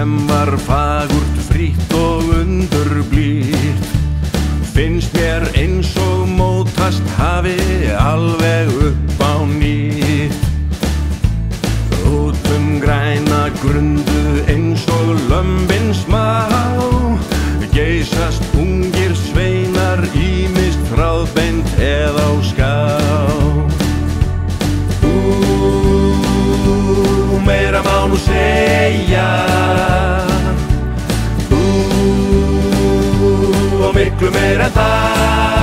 sem var fagurt, frítt og undurblítt, finnst mér eins og mótast hafi alveg upp á nýtt. Út græna grundu eins og lömbin smá, geysast ungir sveinar, ýmist þráðbeint eða á ská. Meira má nú segja, og miklu meira en það.